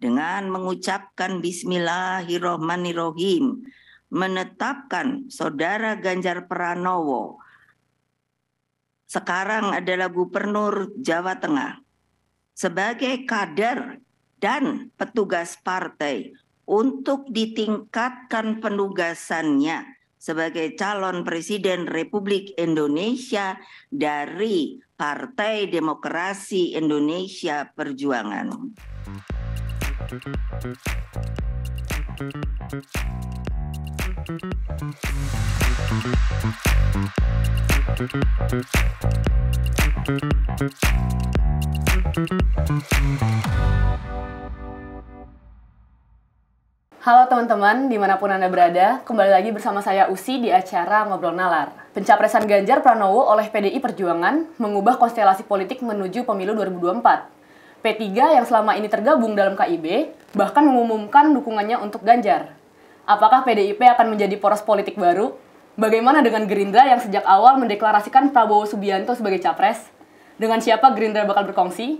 dengan mengucapkan Bismillahirrohmanirrohim menetapkan Saudara Ganjar Pranowo sekarang adalah Gubernur Jawa Tengah sebagai kader dan petugas partai untuk ditingkatkan penugasannya sebagai calon Presiden Republik Indonesia dari Partai Demokrasi Indonesia Perjuangan. Halo teman-teman, dimanapun Anda berada, kembali lagi bersama saya Usi di acara Ngobrol Nalar. Pencapresan Ganjar Pranowo oleh PDI Perjuangan mengubah konstelasi politik menuju pemilu 2024. P3 yang selama ini tergabung dalam KIB bahkan mengumumkan dukungannya untuk Ganjar. Apakah PDIP akan menjadi poros politik baru? Bagaimana dengan Gerindra yang sejak awal mendeklarasikan Prabowo Subianto sebagai capres? Dengan siapa Gerindra bakal berkongsi?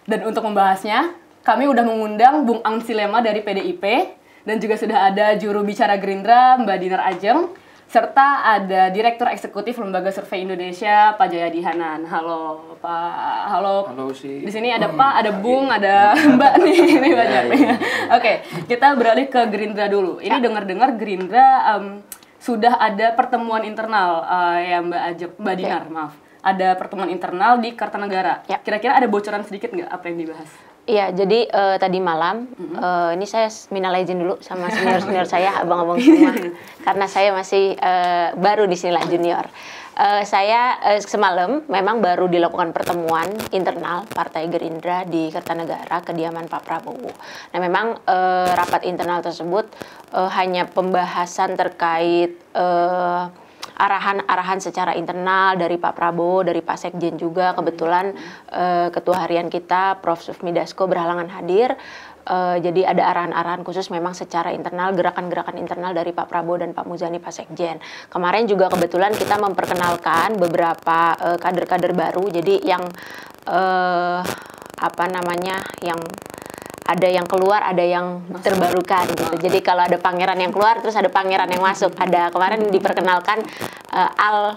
Dan untuk membahasnya, kami udah mengundang Bung Ang Silema dari PDIP, dan juga sudah ada juru bicara Gerindra, Mbak Dinar Ajeng, serta ada Direktur Eksekutif Lembaga Survei Indonesia, Pak Jayadi Hanan. Halo, Pak. Halo. Halo sih. Di sini ada Pak, ada Bung, ada Mbak nih. Ini banyak. Oke, kita beralih ke Gerindra dulu. Ini dengar-dengar Gerindra sudah ada pertemuan internal ya Mbak Dinar, maaf. Ada pertemuan internal di Kartanegara. Ya. Kira-kira ada bocoran sedikit nggak apa yang dibahas? Iya, jadi tadi malam, ini saya minal izin dulu sama senior-senior saya, abang-abang semua, karena saya masih baru di sini lah, junior. Saya semalam memang baru dilakukan pertemuan internal Partai Gerindra di Kertanegara, kediaman Pak Prabowo. Nah, memang rapat internal tersebut hanya pembahasan terkait arahan secara internal dari Pak Prabowo, dari Pak Sekjen juga. Kebetulan Ketua Harian kita, Prof. Sufmi Dasko, berhalangan hadir. Jadi ada arahan-arahan khusus memang secara internal, gerakan-gerakan internal dari Pak Prabowo dan Pak Muzani, Pak Sekjen. Kemarin juga kebetulan kita memperkenalkan beberapa kader-kader baru. Jadi yang yang ada yang keluar, ada yang terbarukan gitu. Jadi kalau ada pangeran yang keluar, terus ada pangeran yang masuk. Ada kemarin diperkenalkan L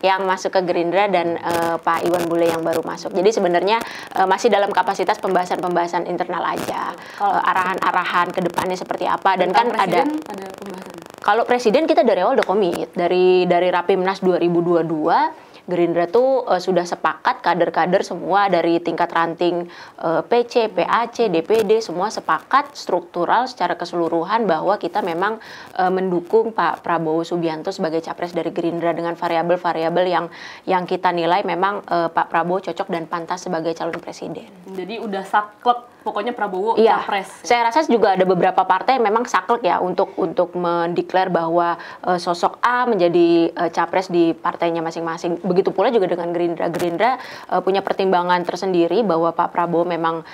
yang masuk ke Gerindra dan Pak Iwan Bule yang baru masuk. Jadi sebenarnya masih dalam kapasitas pembahasan-pembahasan internal aja. Arahan-arahan ke depannya seperti apa. Dan kan ada pembahasan. Kalau presiden kita dari awal udah komit. Dari Rapimnas 2022 Gerindra tuh sudah sepakat, kader-kader semua dari tingkat ranting PC, PAC, DPD semua sepakat struktural secara keseluruhan bahwa kita memang mendukung Pak Prabowo Subianto sebagai capres dari Gerindra dengan variabel-variabel yang kita nilai memang Pak Prabowo cocok dan pantas sebagai calon presiden. Jadi udah saklek pokoknya Prabowo capres. Saya rasa juga ada beberapa partai yang memang saklek ya untuk mendeklar bahwa sosok A menjadi capres di partainya masing-masing. Begitu pula juga dengan Gerindra. Gerindra punya pertimbangan tersendiri bahwa Pak Prabowo memang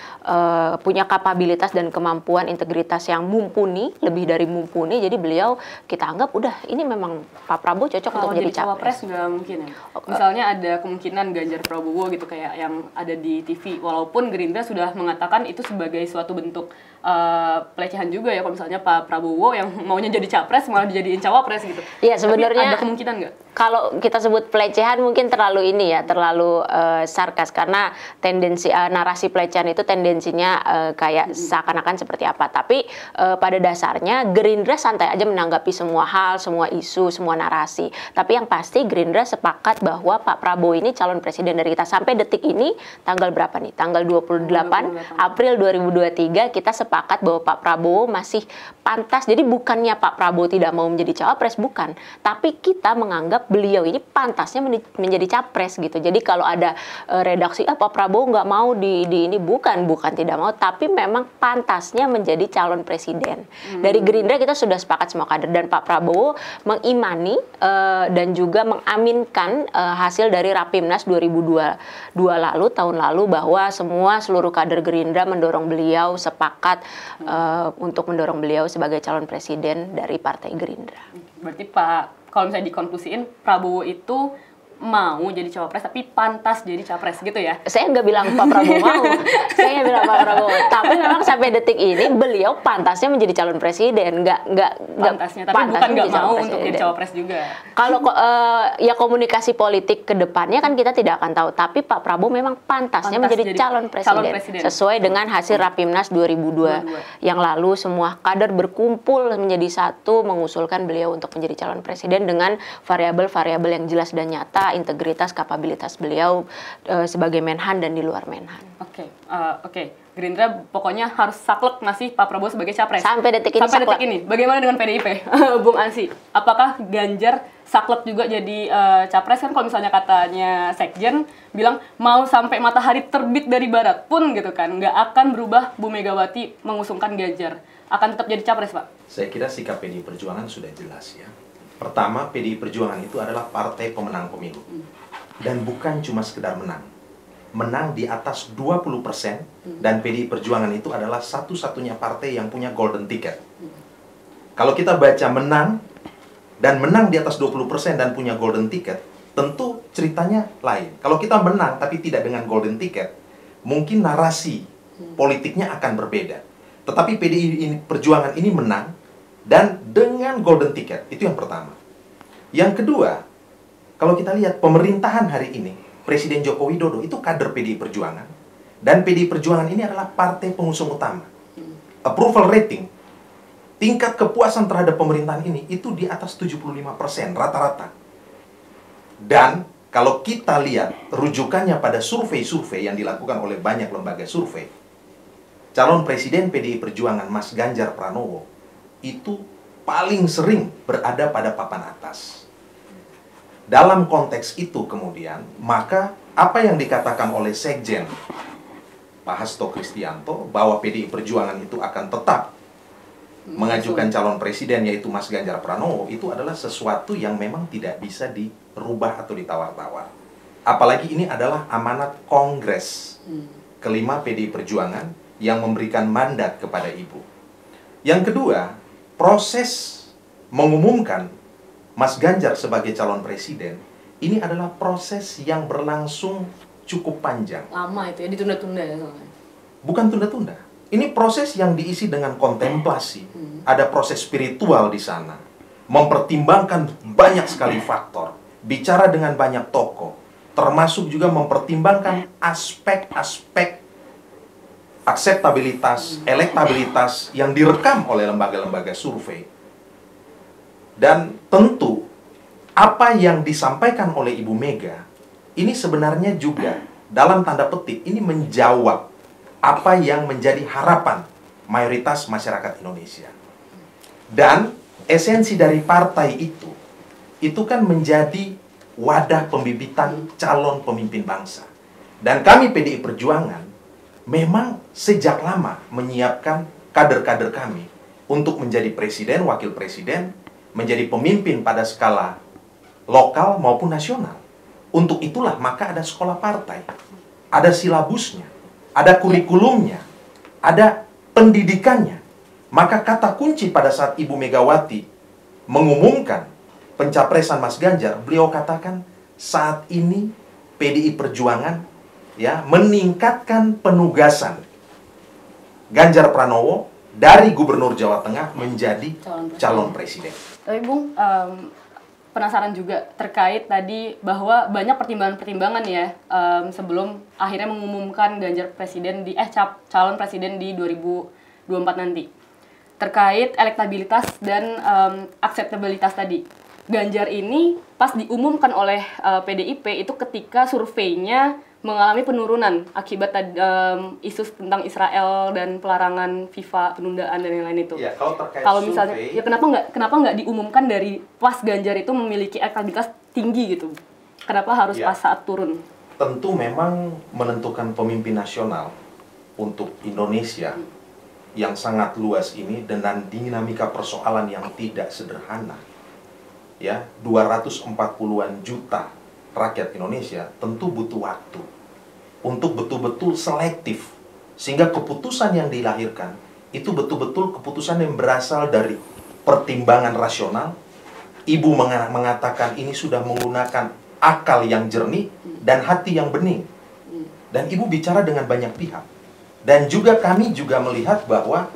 punya kapabilitas dan kemampuan integritas yang mumpuni, lebih dari mumpuni. Jadi beliau kita anggap udah ini memang Pak Prabowo cocok untuk menjadi capres. Nggak mungkin ya. Misalnya ada kemungkinan Ganjar Prabowo gitu kayak yang ada di TV. Walaupun Gerindra sudah mengatakan itu sebagai suatu bentuk pelecehan juga ya kalau misalnya Pak Prabowo yang maunya jadi capres malah dijadiin cawapres gitu. Iya, sebenarnya ada kemungkinan nggak? Kalau kita sebut pelecehan mungkin terlalu terlalu sarkas karena tendensi narasi pelecehan itu tendensinya kayak seakan-akan seperti apa. Tapi pada dasarnya Gerindra santai aja menanggapi semua hal, semua isu, semua narasi. Tapi yang pasti Gerindra sepakat bahwa Pak Prabowo ini calon presiden dari kita. Sampai detik ini tanggal berapa nih? Tanggal 28 April 2023 kita sepakat bahwa Pak Prabowo masih pantas. Jadi bukannya Pak Prabowo tidak mau menjadi cawapres, bukan. Tapi kita menganggap beliau ini pantasnya menjadi capres gitu. Jadi kalau ada redaksi Pak Prabowo nggak mau di ini, bukan tidak mau, tapi memang pantasnya menjadi calon presiden. Dari Gerindra kita sudah sepakat semua kader dan Pak Prabowo mengimani dan juga mengaminkan hasil dari Rapimnas 2022 tahun lalu bahwa seluruh kader Gerindra mendorong beliau, sepakat untuk mendorong beliau sebagai calon presiden dari Partai Gerindra. Berarti kalau misalnya dikonklusiin Prabowo itu mau jadi cawapres tapi pantas jadi capres gitu ya? Saya nggak bilang Pak Prabowo mau, saya nggak bilang Pak Prabowo. Tapi memang sampai detik ini beliau pantasnya menjadi calon presiden, nggak pantasnya. Tapi bukan nggak mau untuk jadi cawapres juga. Kalau ya komunikasi politik ke depannya kan kita tidak akan tahu. Tapi Pak Prabowo memang pantasnya menjadi calon presiden sesuai dengan hasil Rapimnas 2002 yang lalu semua kader berkumpul menjadi satu mengusulkan beliau untuk menjadi calon presiden dengan variabel-variabel yang jelas dan nyata, integritas, kapabilitas beliau sebagai Menhan dan di luar Menhan. Oke. Gerindra pokoknya harus saklek ngasih Pak Prabowo sebagai capres. Sampai detik ini. Sampai detik ini. Bagaimana dengan PDIP, Bung Ansi? Apakah Ganjar saklek juga jadi capres? Kan kalau misalnya katanya Sekjen bilang mau sampai matahari terbit dari barat pun gitu kan, nggak akan berubah Bu Megawati mengusungkan Ganjar. Akan tetap jadi capres, Pak? Saya kira sikap PDI Perjuangan sudah jelas ya. Pertama, PDI Perjuangan itu adalah partai pemenang pemilu. Dan bukan cuma sekedar menang. Menang di atas 20% dan PDI Perjuangan itu adalah satu-satunya partai yang punya golden ticket. Kalau kita baca menang dan menang di atas 20% dan punya golden ticket, tentu ceritanya lain. Kalau kita menang tapi tidak dengan golden ticket, mungkin narasi politiknya akan berbeda. Tetapi PDI Perjuangan ini menang dan dengan golden ticket, itu yang pertama. Yang kedua, kalau kita lihat pemerintahan hari ini, Presiden Joko Widodo itu kader PDI Perjuangan. Dan PDI Perjuangan ini adalah partai pengusung utama. Approval rating, tingkat kepuasan terhadap pemerintahan ini itu di atas 75% rata-rata. Dan kalau kita lihat rujukannya pada survei-survei yang dilakukan oleh banyak lembaga survei, calon presiden PDI Perjuangan Mas Ganjar Pranowo itu paling sering berada pada papan atas. Dalam konteks itu kemudian, maka apa yang dikatakan oleh Sekjen Pak Hasto Kristianto bahwa PDI Perjuangan itu akan tetap mengajukan calon presiden yaitu Mas Ganjar Pranowo, itu adalah sesuatu yang memang tidak bisa dirubah atau ditawar-tawar. Apalagi ini adalah amanat Kongres kelima PDI Perjuangan yang memberikan mandat kepada Ibu. Yang kedua, proses mengumumkan Mas Ganjar sebagai calon presiden ini adalah proses yang berlangsung cukup panjang. Lama itu ya, ditunda-tunda ya soalnya. Bukan tunda-tunda. Ini proses yang diisi dengan kontemplasi. Ada proses spiritual di sana. Mempertimbangkan banyak sekali faktor. Bicara dengan banyak tokoh. Termasuk juga mempertimbangkan aspek-aspek akseptabilitas, elektabilitas yang direkam oleh lembaga-lembaga survei. Dan tentu, apa yang disampaikan oleh Ibu Mega, ini sebenarnya juga dalam tanda petik, ini menjawab apa yang menjadi harapan mayoritas masyarakat Indonesia. Dan esensi dari partai itu kan menjadi wadah pembibitan calon pemimpin bangsa. Dan kami PDI Perjuangan memang sejak lama menyiapkan kader-kader kami untuk menjadi presiden, wakil presiden, menjadi pemimpin pada skala lokal maupun nasional. Untuk itulah maka ada sekolah partai, ada silabusnya, ada kurikulumnya, ada pendidikannya. Maka kata kunci pada saat Ibu Megawati mengumumkan pencapresan Mas Ganjar, beliau katakan saat ini PDI Perjuangan ya meningkatkan penugasan Ganjar Pranowo dari Gubernur Jawa Tengah menjadi calon presiden. Tapi Bung, penasaran juga terkait tadi bahwa banyak pertimbangan-pertimbangan ya sebelum akhirnya mengumumkan Ganjar presiden calon presiden di 2024 nanti. Terkait elektabilitas dan akseptabilitas tadi. Ganjar ini pas diumumkan oleh PDIP itu ketika surveinya mengalami penurunan akibat isu tentang Israel dan pelarangan FIFA, penundaan dan lain-lain itu. Ya, kalau misalnya survei, ya kenapa nggak diumumkan dari pas Ganjar itu memiliki elektabilitas tinggi gitu? Kenapa harus pas saat turun? Tentu memang menentukan pemimpin nasional untuk Indonesia yang sangat luas ini dengan dinamika persoalan yang tidak sederhana. Ya, 240-an juta rakyat Indonesia tentu butuh waktu untuk betul-betul selektif sehingga keputusan yang dilahirkan itu betul-betul keputusan yang berasal dari pertimbangan rasional. Ibu mengatakan ini sudah menggunakan akal yang jernih dan hati yang bening. Dan Ibu bicara dengan banyak pihak. Dan juga kami juga melihat bahwa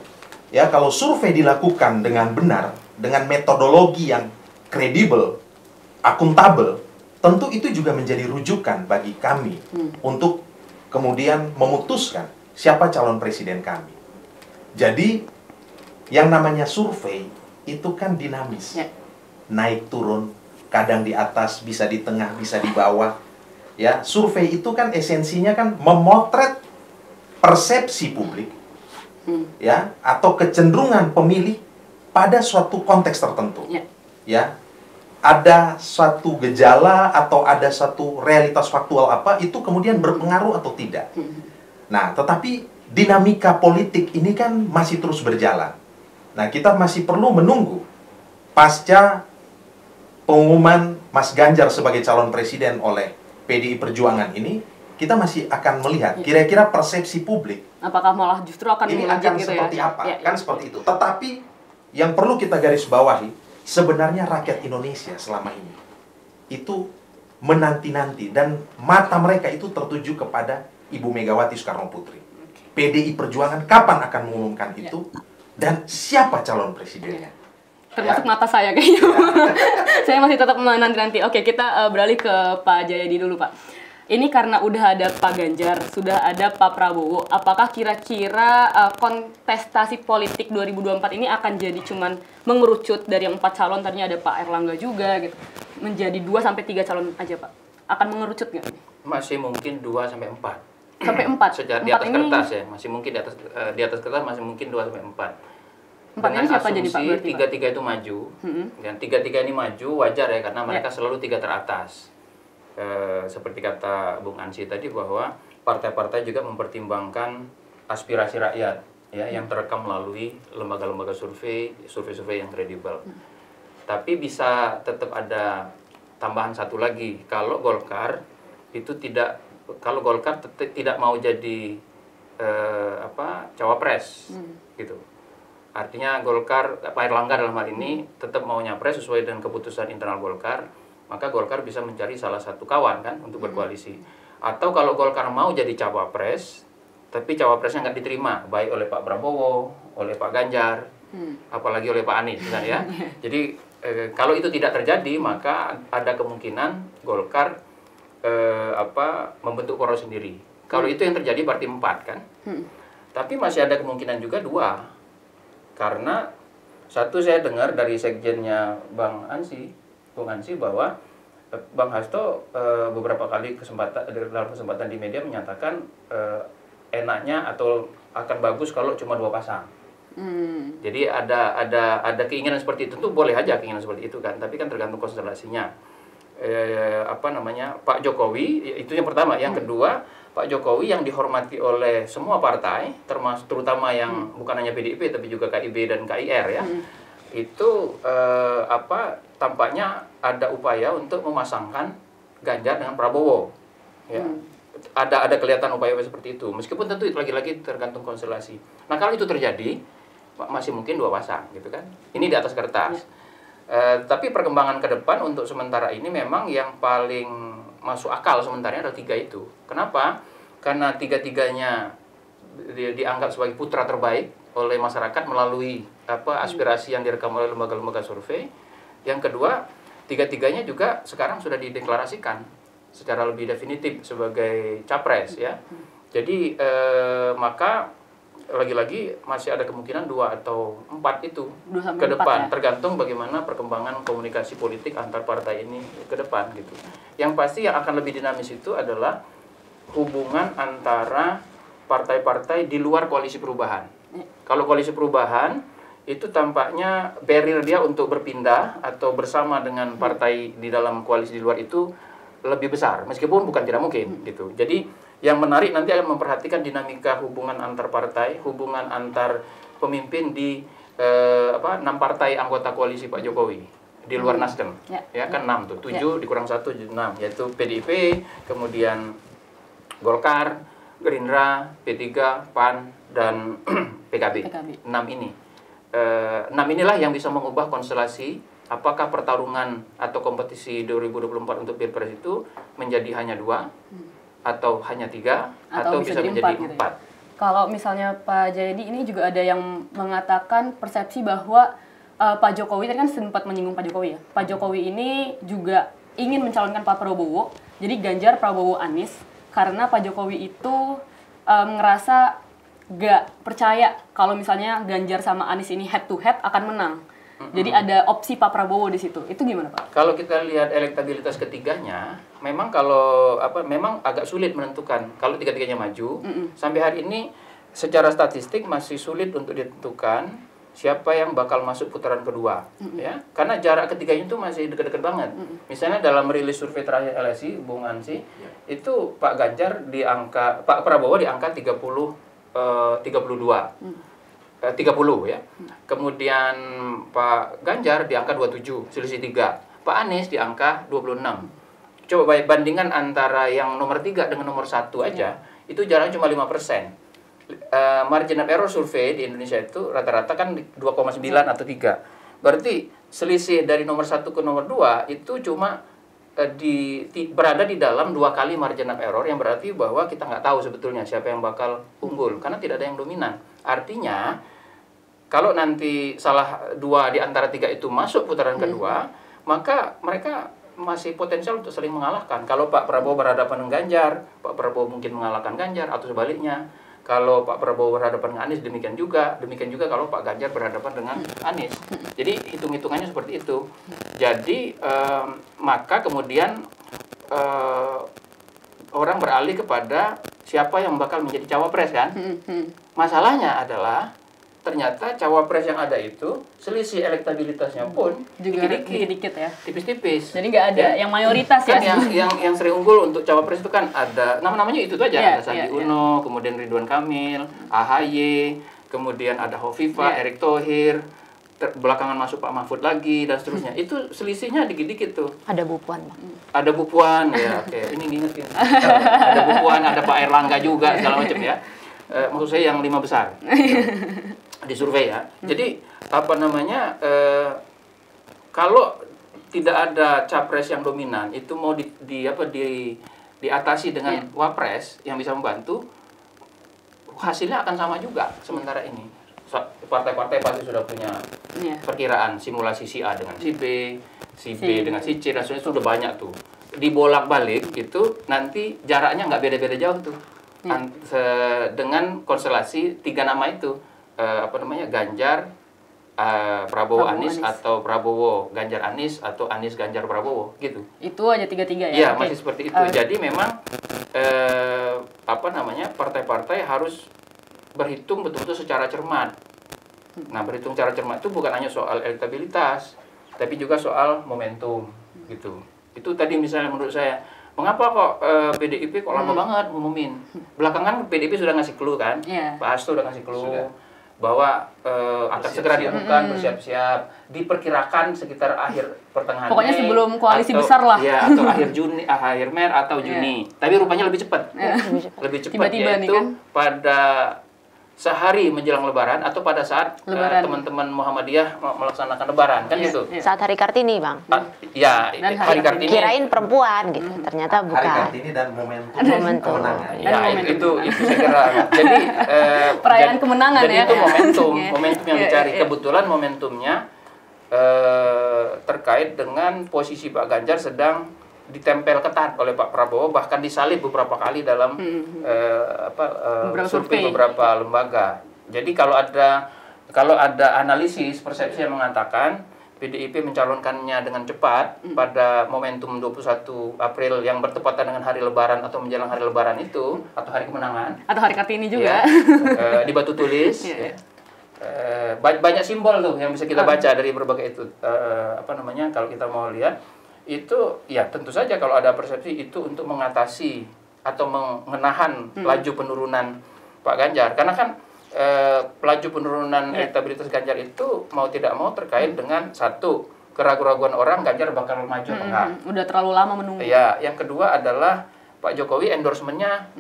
ya kalau survei dilakukan dengan benar, dengan metodologi yang kredibel, akuntabel, tentu itu juga menjadi rujukan bagi kami untuk kemudian memutuskan siapa calon presiden kami. Jadi yang namanya survei itu kan dinamis. Naik turun, kadang di atas, bisa di tengah, bisa di bawah. Ya, survei itu kan esensinya kan memotret persepsi publik. Ya, atau kecenderungan pemilih pada suatu konteks tertentu. Ya. Ada suatu gejala atau ada suatu realitas faktual apa itu kemudian berpengaruh atau tidak. Nah, tetapi dinamika politik ini kan masih terus berjalan. Nah, kita masih perlu menunggu pasca pengumuman Mas Ganjar sebagai calon presiden oleh PDI Perjuangan ini, kita masih akan melihat kira-kira persepsi publik. Apakah malah justru akan ini akan gitu seperti ya? apa? Kan seperti itu. Tetapi yang perlu kita garis bawahi, sebenarnya rakyat Indonesia selama ini itu menanti-nanti dan mata mereka itu tertuju kepada Ibu Megawati Soekarno Putri. PDI Perjuangan kapan akan mengumumkan itu dan siapa calon presidennya? Termasuk mata saya kayaknya. Saya masih tetap menanti-nanti. Oke, kita beralih ke Pak Jayadi dulu, Pak. Ini karena udah ada Pak Ganjar, sudah ada Pak Prabowo. Apakah kira-kira kontestasi politik 2024 ini akan jadi cuman mengerucut dari yang 4 calon, tadinya ada Pak Erlangga juga gitu, menjadi 2-3 calon aja, Pak? Akan mengerucut nggak? Masih mungkin 2-4. Sampai 4? Secara di atas kertas ya, masih mungkin di atas kertas masih mungkin 2-4. 4 ini siapa jadi Pak? Berarti, tiga-tiga itu maju, dan tiga-tiga ini maju wajar ya, karena mereka selalu 3 teratas. Seperti kata Bung Ansyi tadi bahwa partai-partai juga mempertimbangkan aspirasi rakyat ya, yang terekam melalui lembaga-lembaga survei yang kredibel. Tapi bisa tetap ada tambahan satu lagi, kalau Golkar tidak mau jadi cawapres gitu. Artinya Golkar, Pak Erlangga dalam hal ini tetap mau nyapres sesuai dengan keputusan internal Golkar, maka Golkar bisa mencari salah satu kawan kan untuk berkoalisi. Atau kalau Golkar mau jadi cawapres, tapi cawapresnya nggak diterima baik oleh Pak Prabowo, oleh Pak Ganjar, apalagi oleh Pak Anies kan ya. Jadi kalau itu tidak terjadi, maka ada kemungkinan Golkar membentuk poros sendiri. Kalau itu yang terjadi berarti 4 kan. Tapi masih ada kemungkinan juga 2. Karena satu, saya dengar dari sekjennya Bung Ansyi bahwa Bang Hasto beberapa kali dalam kesempatan di media menyatakan enaknya atau akan bagus kalau cuma 2 pasang. Jadi ada keinginan seperti itu, tuh boleh aja keinginan seperti itu kan, tapi kan tergantung konstelasinya. Pak Jokowi itu yang pertama, yang kedua Pak Jokowi yang dihormati oleh semua partai, terutama yang bukan hanya PDIP tapi juga KIB dan KIR ya. Itu tampaknya ada upaya untuk memasangkan Ganjar dengan Prabowo. Ya. Ada kelihatan upaya seperti itu. Meskipun tentu itu lagi-lagi tergantung konstelasi. Nah, kalau itu terjadi masih mungkin 2 pasang gitu kan. Ini di atas kertas. Tapi perkembangan ke depan untuk sementara ini memang yang paling masuk akal sementaranya ada 3 itu. Kenapa? Karena 3-tiganya dianggap sebagai putra terbaik oleh masyarakat melalui aspirasi yang direkam oleh lembaga-lembaga survei. Yang kedua, 3-tiganya juga sekarang sudah dideklarasikan secara lebih definitif sebagai capres ya. Jadi maka lagi-lagi masih ada kemungkinan 2 atau 4 itu ke depan, ya? Tergantung bagaimana perkembangan komunikasi politik antar partai ini ke depan gitu. Yang pasti yang akan lebih dinamis itu adalah hubungan antara partai-partai di luar koalisi perubahan. Kalau koalisi perubahan itu tampaknya barrier dia untuk berpindah atau bersama dengan partai di dalam koalisi di luar itu lebih besar, meskipun bukan tidak mungkin gitu. Jadi yang menarik nanti akan memperhatikan dinamika hubungan antar partai, hubungan antar pemimpin di 6 partai anggota koalisi Pak Jokowi di luar Nasdem. Ya kan 6 tuh, 7 dikurang 1 jadi 6, yaitu PDIP, kemudian Golkar, Gerindra, P3, PAN dan PKB. 6 ini. 6 inilah yang bisa mengubah konstelasi apakah pertarungan atau kompetisi 2024 untuk Pilpres itu menjadi hanya 2 atau hanya 3 atau bisa menjadi 4 gitu ya? Kalau misalnya Pak Jayadi ini juga ada yang mengatakan persepsi bahwa Pak Jokowi tadi kan sempat menyinggung Pak Jokowi ya. Pak Jokowi ini juga ingin mencalonkan Pak Prabowo. Jadi Ganjar, Prabowo, Anies karena Pak Jokowi itu ngerasa gak percaya kalau misalnya Ganjar sama Anies ini head to head akan menang. Jadi ada opsi Pak Prabowo di situ. Itu gimana Pak? Kalau kita lihat elektabilitas ketiganya, memang memang agak sulit menentukan kalau tiga-tiganya maju. Sampai hari ini secara statistik masih sulit untuk ditentukan siapa yang bakal masuk putaran kedua, ya. Karena jarak ketiganya itu masih dekat-dekat banget. Misalnya dalam rilis survei terakhir LSI, Bung Ansi, itu Pak Prabowo di angka 32. 30 ya. Kemudian Pak Ganjar di angka 27, selisih 3. Pak Anies di angka 26. Coba bandingkan antara yang nomor 3 dengan nomor 1 aja, itu jaraknya cuma 5%. Margin of error survei di Indonesia itu rata-rata kan 2,9 atau 3. Berarti selisih dari nomor 1 ke nomor 2 itu cuma berada di dalam 2 kali margin of error, yang berarti bahwa kita nggak tahu sebetulnya siapa yang bakal unggul karena tidak ada yang dominan. Artinya kalau nanti salah 2 di antara 3 itu masuk putaran kedua, maka mereka masih potensial untuk saling mengalahkan. Kalau Pak Prabowo berhadapan dengan Ganjar, Pak Prabowo mungkin mengalahkan Ganjar atau sebaliknya. Kalau Pak Prabowo berhadapan dengan Anies, demikian juga kalau Pak Ganjar berhadapan dengan Anies. Jadi hitung-hitungannya seperti itu. Jadi maka kemudian orang beralih kepada siapa yang bakal menjadi cawapres kan. Masalahnya adalah ternyata cawapres yang ada itu selisih elektabilitasnya pun juga dikit-dikit ya, tipis-tipis. Jadi nggak ada yang mayoritas kan ya. Yang sering unggul untuk cawapres itu kan ada namanya itu aja, ada Sandi yeah. Uno, kemudian Ridwan Kamil, AHY, kemudian ada Hovifah, Erick Thohir, belakangan masuk Pak Mahfud lagi dan seterusnya. Itu selisihnya dikit-dikit tuh. Ada Bu Puan, Bang. Ada Bu Puan ya, oke. Ini ngingetin. Ada Bu Puan, ada Pak Erlangga juga segala macam ya. Maksud saya yang 5 besar. Di survei ya. Jadi kalau tidak ada capres yang dominan, itu mau diatasi dengan wapres yang bisa membantu, hasilnya akan sama juga sementara ini. Partai-partai pasti sudah punya perkiraan simulasi si A dengan si B, si B dengan si C, dan sebenarnya sudah banyak tuh. Dibolak-balik itu nanti jaraknya nggak beda-beda jauh tuh. Dengan konstelasi 3 nama itu. Ganjar, Prabowo Anies, atau Prabowo Ganjar Anies, atau Anies Ganjar Prabowo gitu. Itu aja 3-3 ya? Iya, masih seperti itu. Jadi memang partai-partai harus berhitung betul-betul secara cermat. Nah, berhitung secara cermat itu bukan hanya soal elektabilitas, tapi juga soal momentum gitu. Itu tadi misalnya menurut saya, mengapa kok PDIP kok lama banget ngumumin? Belakangan PDIP sudah ngasih clue kan? Pak Hasto udah ngasih clue bahwa akan segera diumumkan, bersiap-siap, diperkirakan sekitar akhir pertengahan Mei. Pokoknya sebelum koalisi besar lah. Ya, atau akhir Maret atau Juni. Tapi rupanya lebih cepat. Lebih cepat, tiba-tiba yaitu kan? pada sehari menjelang Lebaran atau pada saat teman-teman Muhammadiyah melaksanakan Lebaran kan gitu. Saat Hari Kartini, Bang. Ya, Hari Kartini. Kirain perempuan gitu, ternyata bukan. Hari Kartini dan momentum kemenangan. Ya, itu saya kira. Jadi perayaan kemenangan jadi ya. itu momentum yang dicari. Kebetulan momentumnya terkait dengan posisi Pak Ganjar sedang ditempel ketat oleh Pak Prabowo, bahkan disalib beberapa kali dalam survei beberapa lembaga. Jadi kalau ada analisis persepsi yang mengatakan PDIP mencalonkannya dengan cepat pada momentum 21 April yang bertepatan dengan hari Lebaran atau menjelang hari Lebaran itu, atau hari kemenangan atau hari Kartini juga di batu tulis. Banyak simbol tuh yang bisa kita baca dari berbagai itu. Kalau kita mau lihat itu, ya tentu saja kalau ada persepsi itu untuk mengatasi atau menahan laju penurunan Pak Ganjar, karena kan laju penurunan elektabilitas Ganjar itu mau tidak mau terkait dengan satu, keraguan-keraguan orang Ganjar bakal maju atau enggak. Udah terlalu lama menunggu. Ya, yang kedua adalah Pak Jokowi endorsementnya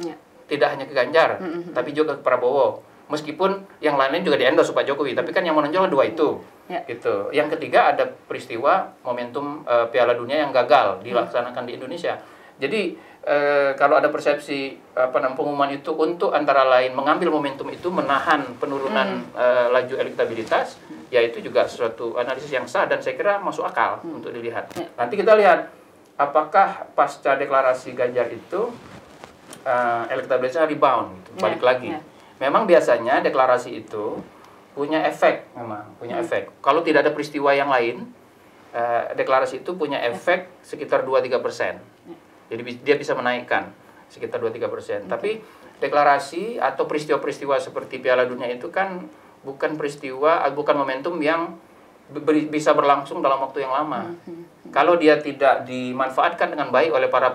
tidak hanya ke Ganjar, tapi juga ke Prabowo. Meskipun yang lain-lain juga di-endorse Pak Jokowi, tapi kan yang menonjol 2 itu. Ya. Gitu. Yang ketiga ada peristiwa momentum Piala Dunia yang gagal dilaksanakan di Indonesia. Jadi kalau ada persepsi pengumuman itu untuk antara lain mengambil momentum itu menahan penurunan laju elektabilitas, ya itu juga suatu analisis yang sah dan saya kira masuk akal untuk dilihat. Nanti kita lihat apakah pasca deklarasi Ganjar itu elektabilitasnya rebound, gitu, balik lagi. Memang biasanya deklarasi itu punya efek, efek. Kalau tidak ada peristiwa yang lain, deklarasi itu punya efek sekitar 2-3%. Jadi dia bisa menaikkan sekitar 2-3%. Tapi deklarasi atau peristiwa-peristiwa seperti Piala Dunia itu kan bukan momentum yang bisa berlangsung dalam waktu yang lama. Kalau dia tidak dimanfaatkan dengan baik oleh para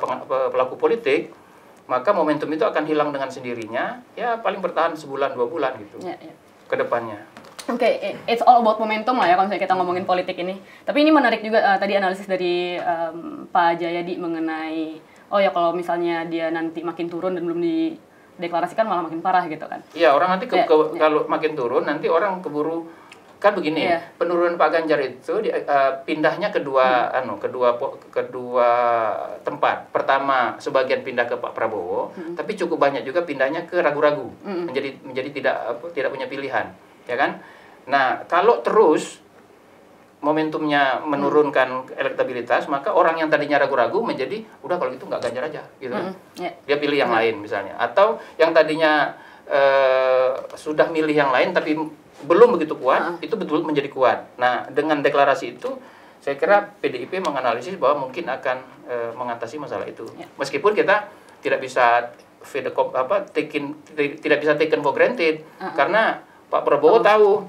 pelaku politik, maka momentum itu akan hilang dengan sendirinya, ya paling bertahan sebulan 2 bulan gitu. Ke depannya. Oke, it's all about momentum lah ya kalau misalnya kita ngomongin politik ini. Tapi ini menarik juga tadi analisis dari Pak Jayadi mengenai kalau misalnya dia nanti makin turun dan belum dideklarasikan malah makin parah gitu kan. Iya, orang nanti kalau makin turun nanti orang keburu kan begini. Penurunan Pak Ganjar itu pindahnya kedua tempat. Pertama sebagian pindah ke Pak Prabowo, tapi cukup banyak juga pindahnya ke ragu-ragu, menjadi tidak punya pilihan, ya kan? Nah, kalau terus momentumnya menurunkan elektabilitas, maka orang yang tadinya ragu-ragu menjadi udah kalau gitu nggak Ganjar aja, gitu. Dia pilih yang lain misalnya, atau yang tadinya sudah milih yang lain tapi belum begitu kuat, itu betul menjadi kuat. Nah, dengan deklarasi itu, saya kira PDIP menganalisis bahwa mungkin akan mengatasi masalah itu. Meskipun kita tidak bisa taken for granted, karena Pak Prabowo tahu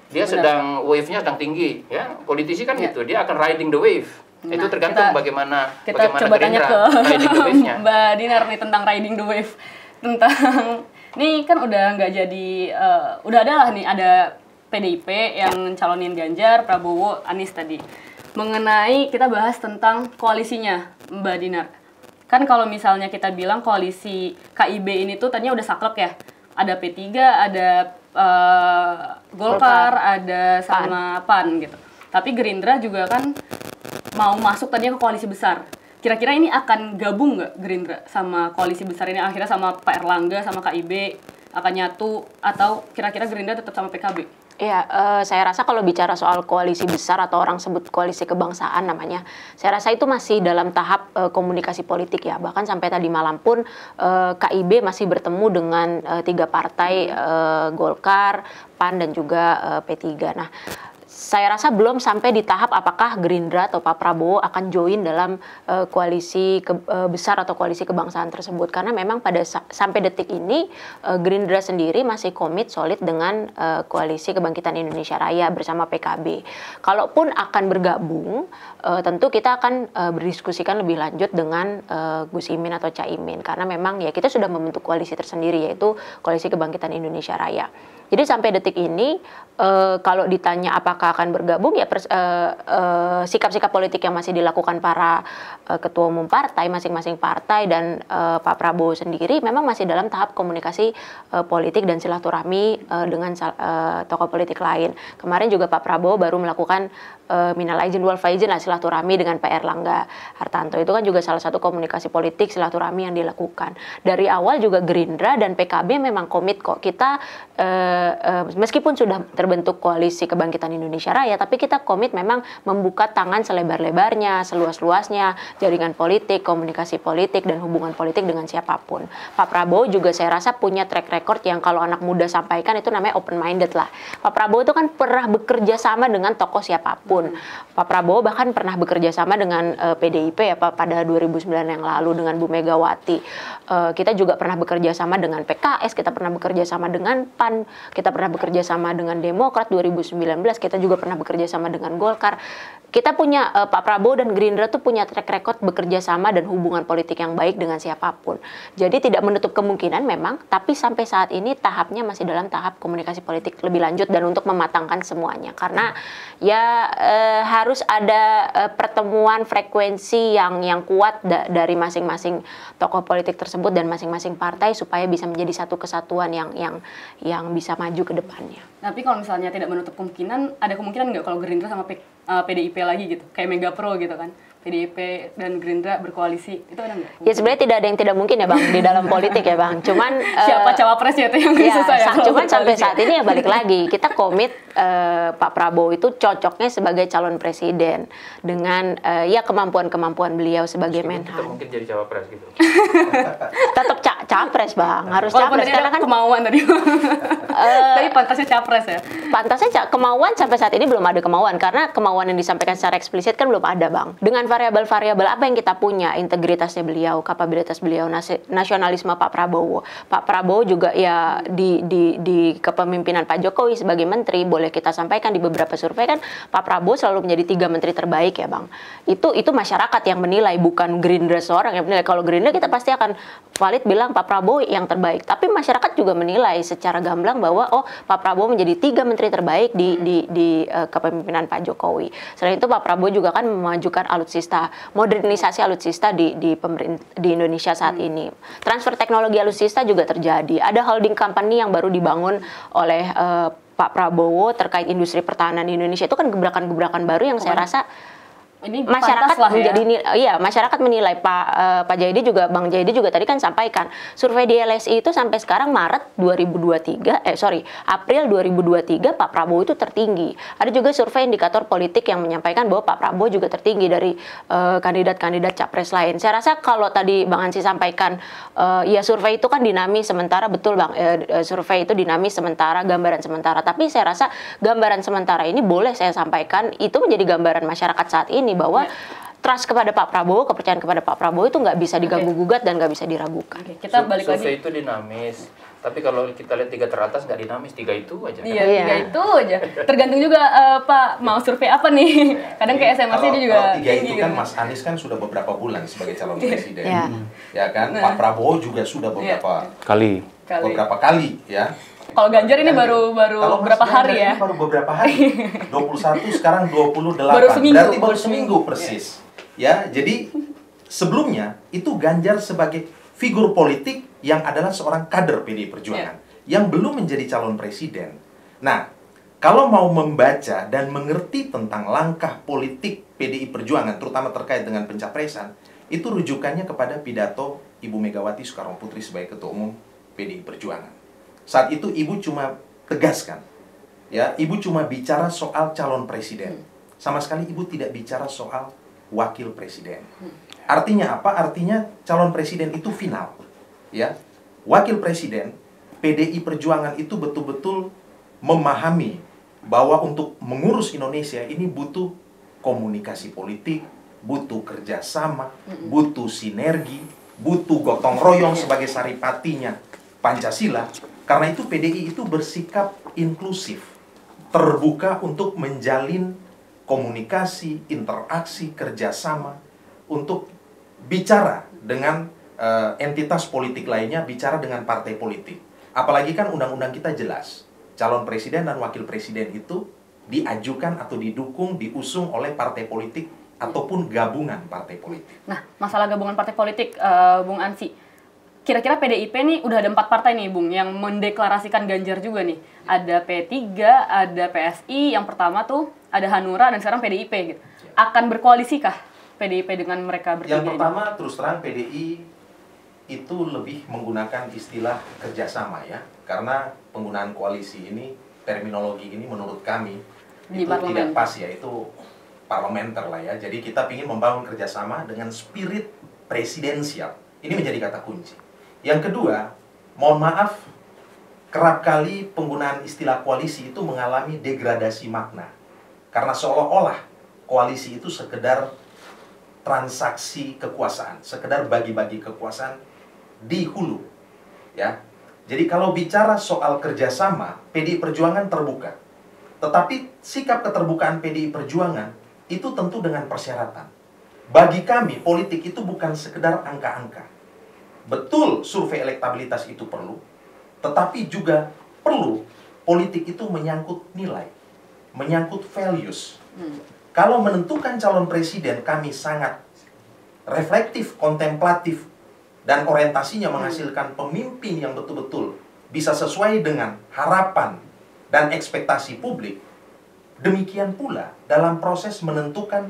dia sedang wave-nya sedang tinggi, ya. Politisi kan gitu, dia akan riding the wave. Itu tergantung bagaimana coba tanya ke riding the wave-nya. Mbak Dinar nih tentang riding the wave, tentang ini kan udah nggak jadi, udah ada lah nih, ada PDIP yang calonin Ganjar, Prabowo, Anies tadi. Mengenai kita bahas tentang koalisinya, Mbak Dinar. Kan kalau misalnya kita bilang koalisi KIB ini tuh tadinya udah saklek ya. Ada P3, ada Golkar, ada sama PAN gitu. Tapi Gerindra juga kan mau masuk tadinya ke koalisi besar. Kira-kira ini akan gabung nggak Gerindra sama koalisi besar ini, akhirnya sama Pak Erlangga sama KIB akan nyatu, atau kira-kira Gerindra tetap sama PKB? Iya, saya rasa kalau bicara soal koalisi besar atau orang sebut koalisi kebangsaan namanya, saya rasa itu masih dalam tahap komunikasi politik ya. Bahkan sampai tadi malam pun KIB masih bertemu dengan 3 partai, Golkar, PAN dan juga P3. Nah, saya rasa belum sampai di tahap apakah Gerindra atau Pak Prabowo akan join dalam koalisi besar atau koalisi kebangsaan tersebut, karena memang sampai detik ini Gerindra sendiri masih komit solid dengan koalisi Kebangkitan Indonesia Raya bersama PKB. Kalaupun akan bergabung, tentu kita akan berdiskusikan lebih lanjut dengan Gus Imin atau Caimin, karena memang ya kita sudah membentuk koalisi tersendiri, yaitu Koalisi Kebangkitan Indonesia Raya. Jadi sampai detik ini kalau ditanya apakah akan bergabung, ya sikap-sikap politik yang masih dilakukan para ketua umum partai, masing-masing partai dan Pak Prabowo sendiri memang masih dalam tahap komunikasi politik dan silaturahmi dengan tokoh politik lain. Kemarin juga Pak Prabowo baru melakukan minal aizin wal faizin lah, silaturahmi dengan Pak Erlangga Hartanto. Itu kan juga salah satu komunikasi politik silaturahmi yang dilakukan. Dari awal juga Gerindra dan PKB memang komit kok. Kita meskipun sudah terbentuk koalisi Kebangkitan Indonesia Raya, tapi kita komit memang membuka tangan selebar-lebarnya, seluas-luasnya, jaringan politik, komunikasi politik, dan hubungan politik dengan siapapun. Pak Prabowo juga saya rasa punya track record yang kalau anak muda sampaikan itu namanya open-minded lah. Pak Prabowo itu kan pernah bekerja sama dengan tokoh siapapun. Pak Prabowo bahkan pernah bekerja sama dengan PDIP ya Pak, pada 2009 yang lalu dengan Bu Megawati. Kita juga pernah bekerja sama dengan PKS, kita pernah bekerja sama dengan PAN, kita pernah bekerja sama dengan Demokrat 2019, kita juga pernah bekerja sama dengan Golkar. kita punya Pak Prabowo dan Gerindra tuh punya track record bekerja sama dan hubungan politik yang baik dengan siapapun. Jadi tidak menutup kemungkinan memang, tapi sampai saat ini tahapnya masih dalam tahap komunikasi politik lebih lanjut dan untuk mematangkan semuanya. Karena ya harus ada pertemuan frekuensi yang kuat dari masing-masing tokoh politik tersebut dan masing-masing partai supaya bisa menjadi satu kesatuan yang bisa maju ke depannya. Tapi kalau misalnya tidak menutup kemungkinan, ada kemungkinan nggak kalau Gerindra sama PDIP lagi gitu, kayak Mega Pro gitu kan, PDIP dan Gerindra berkoalisi, itu ada nggak? Ya sebenarnya tidak ada yang tidak mungkin ya Bang di dalam politik ya Bang. Cuman siapa cawapresnya itu yang susah ya. Cuman sampai saat ini ya balik lagi kita komit Pak Prabowo itu cocoknya sebagai calon presiden dengan ya kemampuan beliau sebagai Menhan. Kita mungkin jadi cawapres gitu. Tetap capres Bang, harus walaupun capres karena kan kemauan tadi. Tadi pantasnya capres ya. Pantasnya kemauan sampai saat ini belum ada kemauan karena kemauan yang disampaikan secara eksplisit kan belum ada Bang. Dengan variabel-variabel apa yang kita punya, integritasnya beliau, kapabilitas beliau, nasionalisme Pak Prabowo. Pak Prabowo juga ya di kepemimpinan Pak Jokowi sebagai menteri, boleh kita sampaikan di beberapa survei kan Pak Prabowo selalu menjadi 3 menteri terbaik ya Bang. Itu masyarakat yang menilai, bukan Gerindra seorang yang menilai. Kalau Gerindra kita pasti akan valid bilang Pak Prabowo yang terbaik. Tapi masyarakat juga menilai secara gamblang bahwa Pak Prabowo menjadi 3 menteri terbaik di kepemimpinan Pak Jokowi. Selain itu Pak Prabowo juga kan memajukan alutsista, modernisasi alutsista di Indonesia saat ini. Transfer teknologi alutsista juga terjadi. Ada holding company yang baru dibangun oleh Pak Prabowo terkait industri pertahanan di Indonesia. Itu kan gebrakan-gebrakan baru yang saya rasa ini masyarakat menjadi masyarakat menilai Pak Jayadi juga Bang Jayadi juga tadi kan sampaikan survei di LSI itu sampai sekarang April 2023 Pak Prabowo itu tertinggi. Ada juga survei indikator politik yang menyampaikan bahwa Pak Prabowo juga tertinggi dari kandidat-kandidat capres lain. Saya rasa kalau tadi Bang Hansi sampaikan ya survei itu kan dinamis sementara, betul Bang, survei itu dinamis sementara, gambaran sementara. Tapi saya rasa gambaran sementara ini boleh saya sampaikan itu menjadi gambaran masyarakat saat ini bahwa trust kepada Pak Prabowo, kepercayaan kepada Pak Prabowo itu nggak bisa diganggu-gugat dan nggak bisa diragukan. Kita balik lagi. Survei itu dinamis, tapi kalau kita lihat 3 teratas nggak dinamis, 3 itu aja. Iya, 3 itu aja. Tergantung juga Pak mau survei apa nih. Kadang kayak SMRC dia juga. Kalau 3 itu kan Mas Anies kan sudah beberapa bulan sebagai calon presiden, ya kan. Pak Prabowo juga sudah beberapa kali ya. Kalau Ganjar ini baru berapa hari ya? Baru beberapa hari. 21 sekarang 28. Berarti baru seminggu persis. Ya, jadi sebelumnya itu Ganjar sebagai figur politik yang adalah seorang kader PDI Perjuangan yang belum menjadi calon presiden. Nah, kalau mau membaca dan mengerti tentang langkah politik PDI Perjuangan terutama terkait dengan pencapresan, itu rujukannya kepada pidato Ibu Megawati Soekarnoputri sebagai Ketua Umum PDI Perjuangan. Saat itu Ibu cuma tegaskan, ya, Ibu cuma bicara soal calon presiden. Sama sekali Ibu tidak bicara soal wakil presiden. Artinya apa? Artinya calon presiden itu final, ya. Wakil presiden, PDI Perjuangan itu betul-betul memahami bahwa untuk mengurus Indonesia ini butuh komunikasi politik, butuh kerjasama, butuh sinergi, butuh gotong royong sebagai saripatinya Pancasila. Karena itu PDI itu bersikap inklusif, terbuka untuk menjalin komunikasi, interaksi, kerjasama, untuk bicara dengan entitas politik lainnya, bicara dengan partai politik. Apalagi kan undang-undang kita jelas, calon presiden dan wakil presiden itu diajukan atau didukung, diusung oleh partai politik ataupun gabungan partai politik. Nah, masalah gabungan partai politik, Bung Ansi, kira-kira PDIP nih udah ada 4 partai nih Bung yang mendeklarasikan Ganjar juga nih. Ada P3, ada PSI, yang pertama tuh ada Hanura dan sekarang PDIP gitu. Akan berkoalisi kah PDIP dengan mereka bertiga? Yang pertama terus terang PDI itu lebih menggunakan istilah kerjasama ya. Karena penggunaan koalisi ini, terminologi ini menurut kami itu tidak pas ya, itu parlementer lah ya. Jadi kita ingin membangun kerjasama dengan spirit presidensial. Ini menjadi kata kunci. Yang kedua, mohon maaf, kerap kali penggunaan istilah koalisi itu mengalami degradasi makna. Karena seolah-olah koalisi itu sekedar transaksi kekuasaan, sekedar bagi-bagi kekuasaan di hulu. Ya. Jadi kalau bicara soal kerjasama, PDI Perjuangan terbuka. Tetapi sikap keterbukaan PDI Perjuangan itu tentu dengan persyaratan. Bagi kami, politik itu bukan sekedar angka-angka. Betul, survei elektabilitas itu perlu, tetapi juga perlu politik itu menyangkut nilai, menyangkut values. Kalau menentukan calon presiden, kami sangat reflektif, kontemplatif, dan orientasinya menghasilkan pemimpin yang betul-betul bisa sesuai dengan harapan dan ekspektasi publik. Demikian pula dalam proses menentukan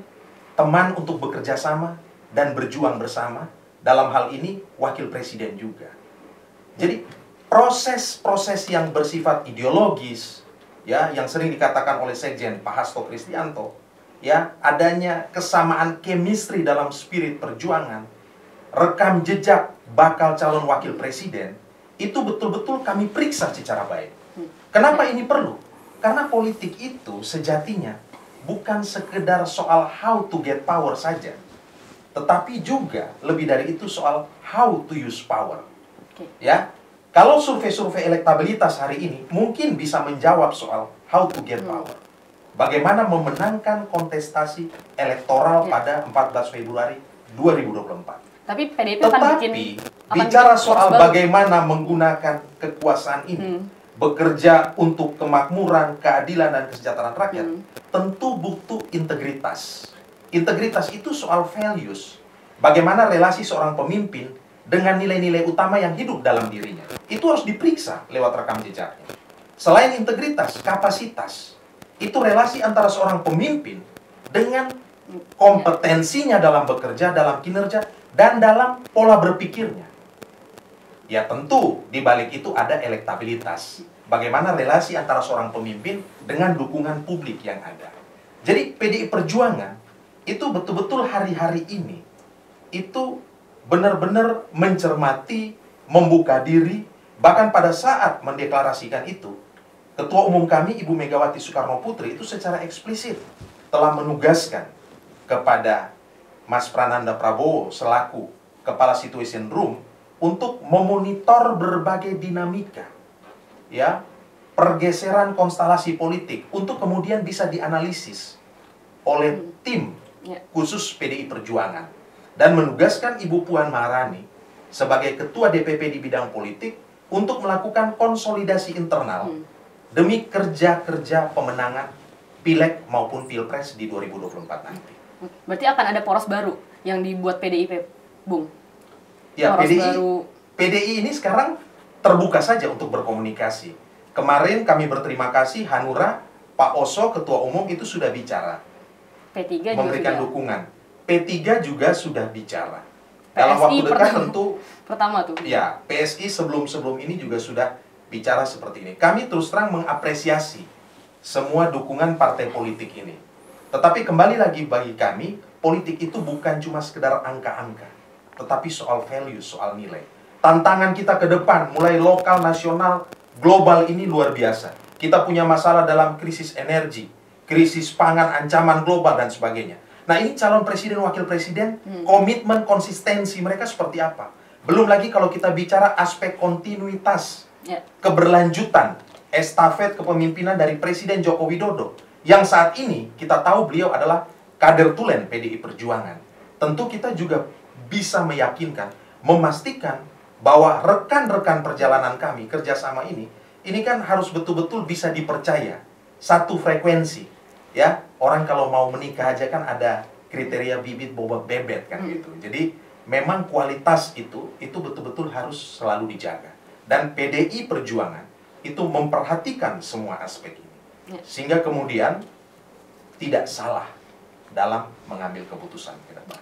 teman untuk bekerja sama dan berjuang bersama, dalam hal ini wakil presiden juga. Jadi proses-proses yang bersifat ideologis, ya, yang sering dikatakan oleh Sekjen Pak Hasto Kristianto, ya, adanya kesamaan chemistry dalam spirit perjuangan, rekam jejak bakal calon wakil presiden, itu betul-betul kami periksa secara baik. Kenapa ini perlu? Karena politik itu sejatinya bukan sekedar soal how to get power saja, tetapi juga lebih dari itu soal how to use power. Ya, kalau survei-survei elektabilitas hari ini mungkin bisa menjawab soal how to get power. Bagaimana memenangkan kontestasi elektoral pada 14 Februari 2024. Tapi PDIP akan bicara soal bagaimana menggunakan kekuasaan ini, bekerja untuk kemakmuran, keadilan, dan kesejahteraan rakyat, tentu butuh integritas. Integritas itu soal values. Bagaimana relasi seorang pemimpin dengan nilai-nilai utama yang hidup dalam dirinya. Itu harus diperiksa lewat rekam jejaknya. Selain integritas, kapasitas. Itu relasi antara seorang pemimpin dengan kompetensinya dalam bekerja, dalam kinerja, dan dalam pola berpikirnya. Ya tentu di balik itu ada elektabilitas. Bagaimana relasi antara seorang pemimpin dengan dukungan publik yang ada. Jadi PDI Perjuangan itu betul-betul hari-hari ini itu benar-benar mencermati, membuka diri, bahkan pada saat mendeklarasikan itu, Ketua Umum kami Ibu Megawati Soekarno Putri itu secara eksplisit telah menugaskan kepada Mas Prananda Prabowo selaku Kepala Situation Room untuk memonitor berbagai dinamika, ya, pergeseran konstelasi politik untuk kemudian bisa dianalisis oleh tim khusus PDI Perjuangan dan menugaskan Ibu Puan Maharani sebagai Ketua DPP di bidang politik untuk melakukan konsolidasi internal demi kerja-kerja pemenangan Pileg maupun Pilpres di 2024 nanti. Berarti akan ada poros baru yang dibuat PDIP, Bung? Ya, PDI ini sekarang terbuka saja untuk berkomunikasi. Kemarin kami berterima kasih Hanura, Pak Oso, Ketua Umum itu sudah bicara. P3 memberikan juga dukungan. P3 juga sudah bicara. Dalam waktu dekat tentu pertama tuh. Ya, PSI sebelum ini juga sudah bicara seperti ini. Kami terus terang mengapresiasi semua dukungan partai politik ini. Tetapi kembali lagi bagi kami, politik itu bukan cuma sekedar angka-angka, tetapi soal value, soal nilai. Tantangan kita ke depan, mulai lokal, nasional, global ini luar biasa. Kita punya masalah dalam krisis energi, krisis pangan, ancaman global, dan sebagainya. Nah ini calon presiden, wakil presiden, komitmen, konsistensi mereka seperti apa? Belum lagi kalau kita bicara aspek kontinuitas, keberlanjutan, estafet kepemimpinan dari Presiden Joko Widodo, yang saat ini kita tahu beliau adalah kader tulen PDI Perjuangan. Tentu kita juga bisa meyakinkan, memastikan bahwa rekan-rekan perjalanan kami, kerjasama ini kan harus betul-betul bisa dipercaya. Satu frekuensi, ya. Orang kalau mau menikah aja kan ada kriteria bibit bobot bebet kan gitu. Jadi memang kualitas itu betul-betul harus selalu dijaga. Dan PDI Perjuangan itu memperhatikan semua aspek ini. Sehingga kemudian tidak salah dalam mengambil keputusan ke depan.